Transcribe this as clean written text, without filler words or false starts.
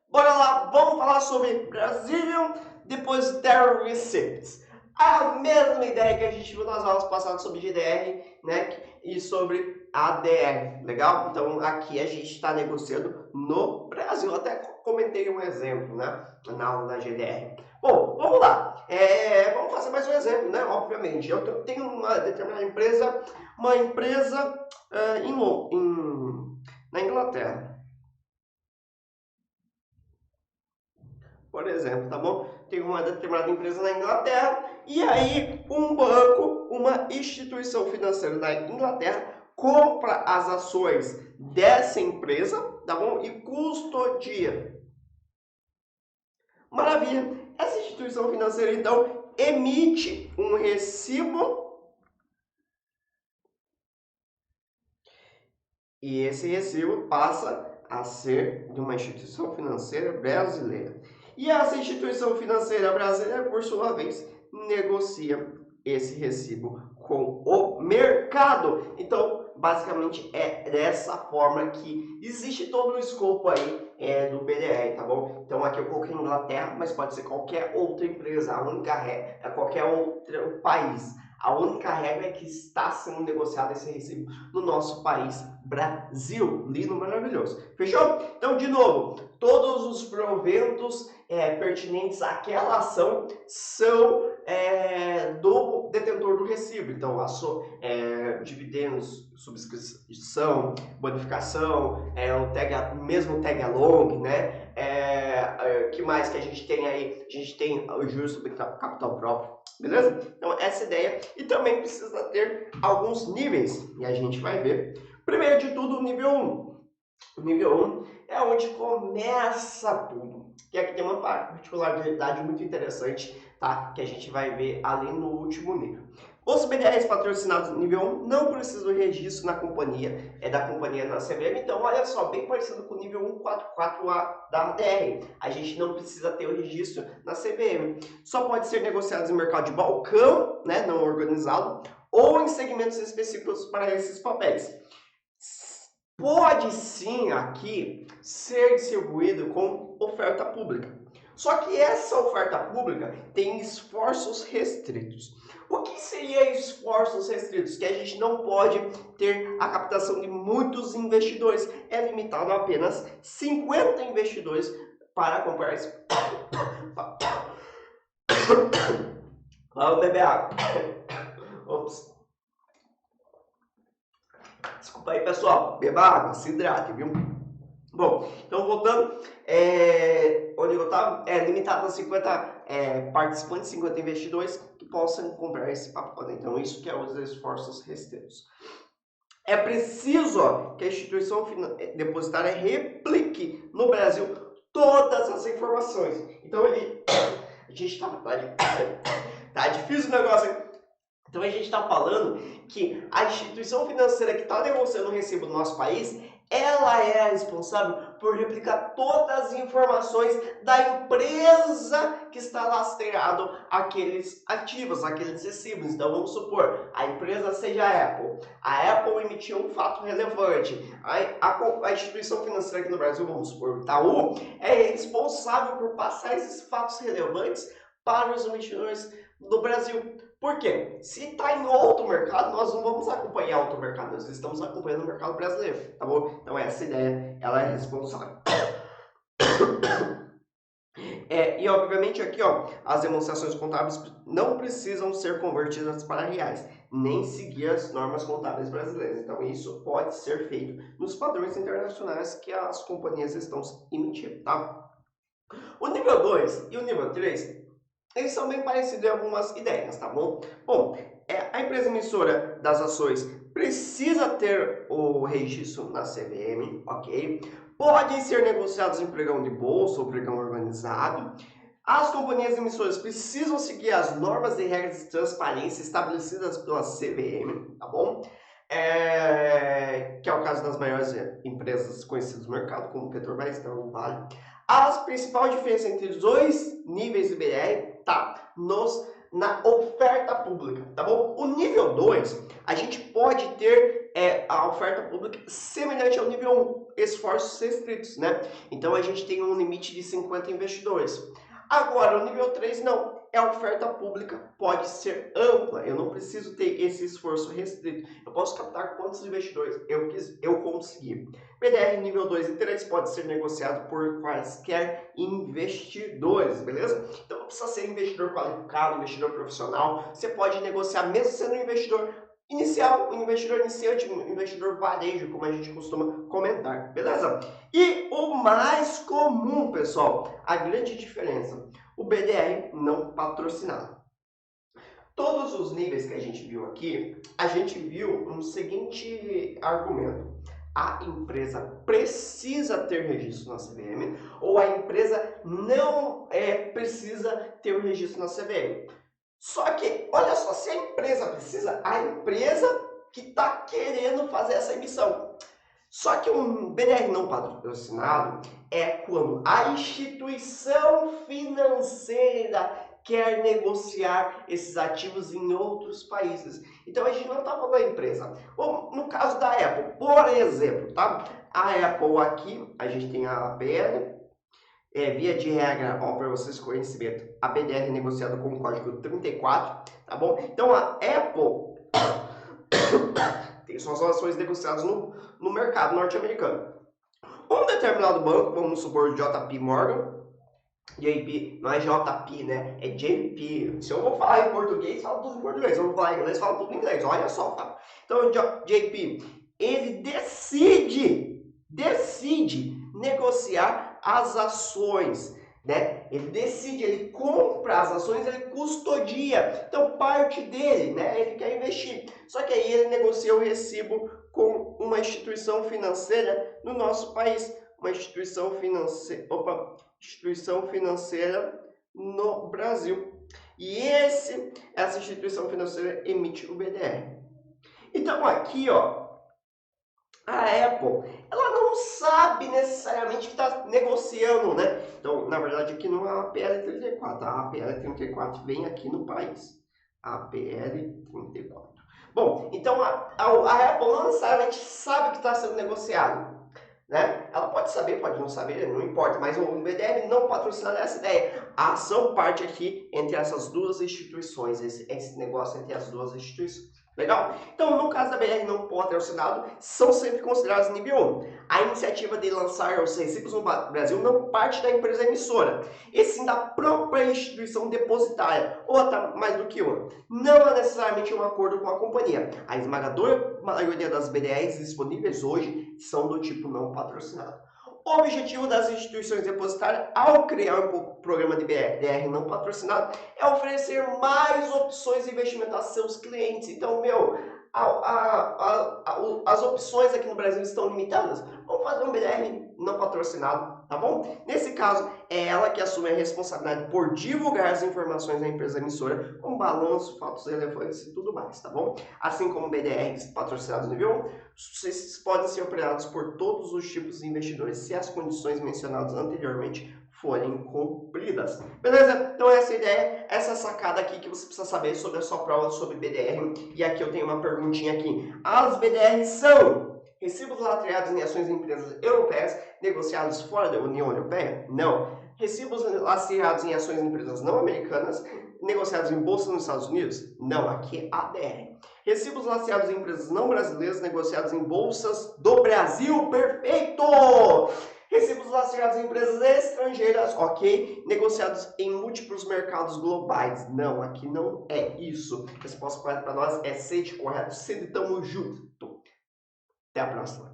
Bora lá, vamos falar sobre Brazilian Depositary Receipts. A mesma ideia que a gente viu nas aulas passadas sobre GDR, né, e sobre ADR, legal? Então aqui a gente está negociando no Brasil. Até comentei um exemplo, né, na aula da GDR. Bom, vamos lá. Vamos fazer mais um exemplo, né? Obviamente, eu tenho uma determinada empresa, na Inglaterra. Por exemplo, tá bom? Tem uma determinada empresa na Inglaterra e aí um banco, uma instituição financeira da Inglaterra compra as ações dessa empresa, tá bom? E custodia. Maravilha! Essa instituição financeira então emite um recibo e esse recibo passa a ser de uma instituição financeira brasileira. E essa instituição financeira brasileira, por sua vez, negocia esse recibo com o mercado. Então, basicamente, é dessa forma que existe todo o escopo aí do BDR, tá bom? Então, aqui eu coloquei Inglaterra, mas pode ser qualquer outra empresa, a única regra é qualquer outro país. A única regra é que está sendo negociado esse recibo no nosso país, Brasil. Lindo, maravilhoso. Fechou? Então, de novo, todos os proventos pertinentes àquela ação são do detentor do recibo. Então, dividendos, subscrição, bonificação, o mesmo tag along, né? Que mais que a gente tem aí? A gente tem o juros sobre capital próprio. Beleza? Então, essa ideia. E também precisa ter alguns níveis. E a gente vai ver. Primeiro de tudo, o nível 1. O nível 1 é onde começa tudo. E aqui tem uma particularidade muito interessante, tá? Que a gente vai ver ali no último nível. Os BDRs patrocinados nível 1 não precisam do registro na companhia, da companhia na CVM, então olha só, bem parecido com o nível 144A da ADR. A gente não precisa ter o registro na CVM. Só pode ser negociado em mercado de balcão, né, não organizado, ou em segmentos específicos para esses papéis. Pode sim aqui ser distribuído com oferta pública. Só que essa oferta pública tem esforços restritos. O que seria esforços restritos? Que a gente não pode ter a captação de muitos investidores. É limitado a apenas 50 investidores para comprar esse. Vamos beber água. Ops. Desculpa aí, pessoal. Beba água, se hidrate, viu? Bom, então voltando, onde eu estava, limitado a 50 participantes, 50 investidores que possam comprar esse pacote. Então, isso que é os esforços restritos. É preciso que a instituição depositária replique no Brasil todas as informações. Então, a gente tá difícil o negócio, hein? Então a gente está falando que a instituição financeira que está negociando o recibo do nosso país, ela é a responsável por replicar todas as informações da empresa que está lastreado aqueles ativos, aqueles recibos. Então vamos supor, a empresa seja a Apple. A Apple emitiu um fato relevante. A instituição financeira aqui no Brasil, vamos supor, o Itaú, é responsável por passar esses fatos relevantes para os investidores do Brasil. Por quê? Se está em outro mercado, nós não vamos acompanhar outro mercado, nós estamos acompanhando o mercado brasileiro, tá bom? Então essa ideia, ela é responsável. E obviamente aqui, ó, as demonstrações contábeis não precisam ser convertidas para reais, nem seguir as normas contábeis brasileiras. Então isso pode ser feito nos padrões internacionais que as companhias estão emitindo, tá? O nível 2 e o nível 3, eles são bem parecidos em algumas ideias, tá bom? Bom, a empresa emissora das ações precisa ter o registro na CVM, ok? Podem ser negociados em pregão de bolsa ou pregão organizado. As companhias emissoras precisam seguir as normas e regras de transparência estabelecidas pela CVM, tá bom? Que é o caso das maiores empresas conhecidas no mercado, como Petrobras, então Vale. A principal diferença entre os dois níveis de BR tá na oferta pública, tá bom? O nível 2, a gente pode ter a oferta pública semelhante ao nível 1, esforços restritos, né? Então a gente tem um limite de 50 investidores. Agora, o nível 3 não. A oferta pública pode ser ampla, eu não preciso ter esse esforço restrito. Eu posso captar quantos investidores eu conseguir. BDR nível 2 e 3 pode ser negociado por quaisquer investidores, beleza? Então não precisa ser investidor qualificado, investidor profissional. Você pode negociar mesmo sendo um investidor inicial, um investidor iniciante, um investidor varejo, como a gente costuma comentar, beleza? E o mais comum, pessoal, a grande diferença, o BDR não patrocinado. Todos os níveis que a gente viu aqui, a gente viu um seguinte argumento. A empresa precisa ter registro na CVM ou a empresa não precisa ter o registro na CVM. Só que, olha só, se a empresa precisa, a empresa que está querendo fazer essa emissão. Só que um BDR não patrocinado é quando a instituição financeira quer negociar esses ativos em outros países. Então a gente não está falando da empresa. Ou, no caso da Apple, por exemplo, tá? A Apple aqui, a gente tem a ABL, via de regra, para vocês conhecimento, a BDR é negociada com o código 34, tá bom? Então a Apple tem suas ações negociadas no mercado norte-americano. Um determinado banco, vamos supor JP Morgan, JP, não é JP, né? É JP. Se eu vou falar em português, falo tudo em português. Se eu vou falar em inglês, falo tudo em inglês. Olha só, tá? Então, JP, ele decide negociar as ações, né? Ele decide, ele compra as ações, ele custodia. Então, parte dele, né? Ele quer investir. Só que aí ele negocia o recibo com uma instituição financeira no nosso país. Uma instituição financeira no Brasil. E essa instituição financeira emite o BDR. Então aqui, ó, a Apple, ela não sabe necessariamente que está negociando, né? Então, na verdade, aqui não é a APL34, a APL34 vem aqui no país. A APL34. Bom, então a Apple não necessariamente sabe que está sendo negociado. Né? Ela pode saber, pode não saber, não importa, mas o BDR não patrocina essa ideia. A ação parte aqui entre essas duas instituições, esse negócio entre as duas instituições. Legal? Então, no caso da BR não patrocinado, são sempre considerados nível 1. A iniciativa de lançar os recibos no Brasil não parte da empresa emissora, e sim da própria instituição depositária, ou até mais do que uma. Não há necessariamente um acordo com a companhia. A esmagadora maioria das BDRs disponíveis hoje são do tipo não patrocinado. O objetivo das instituições depositárias, ao criar um programa de BDR não patrocinado, é oferecer mais opções de investimento a seus clientes. Então, as opções aqui no Brasil estão limitadas. Vamos fazer um BDR não patrocinado, tá bom? Nesse caso, é ela que assume a responsabilidade por divulgar as informações da empresa emissora, com balanço, fatos relevantes e tudo mais, tá bom? Assim como BDRs patrocinados nível 1, vocês podem ser operados por todos os tipos de investidores se as condições mencionadas anteriormente forem cumpridas. Beleza? Então essa ideia, essa sacada aqui que você precisa saber sobre a sua prova sobre BDR. E aqui eu tenho uma perguntinha aqui. As BDRs são recibos lastreados em ações de empresas europeias negociados fora da União Europeia? Não. Recibos lastreados em ações de empresas não americanas negociados em bolsa nos Estados Unidos? Não, aqui é ADR. Recibos lastreados em empresas não brasileiras negociados em bolsas do Brasil? Perfeito! Recibos lastreados em empresas estrangeiras, ok? Negociados em múltiplos mercados globais. Não, aqui não é isso. A resposta correta para nós é C de correto. C de tamo junto. Até a próxima.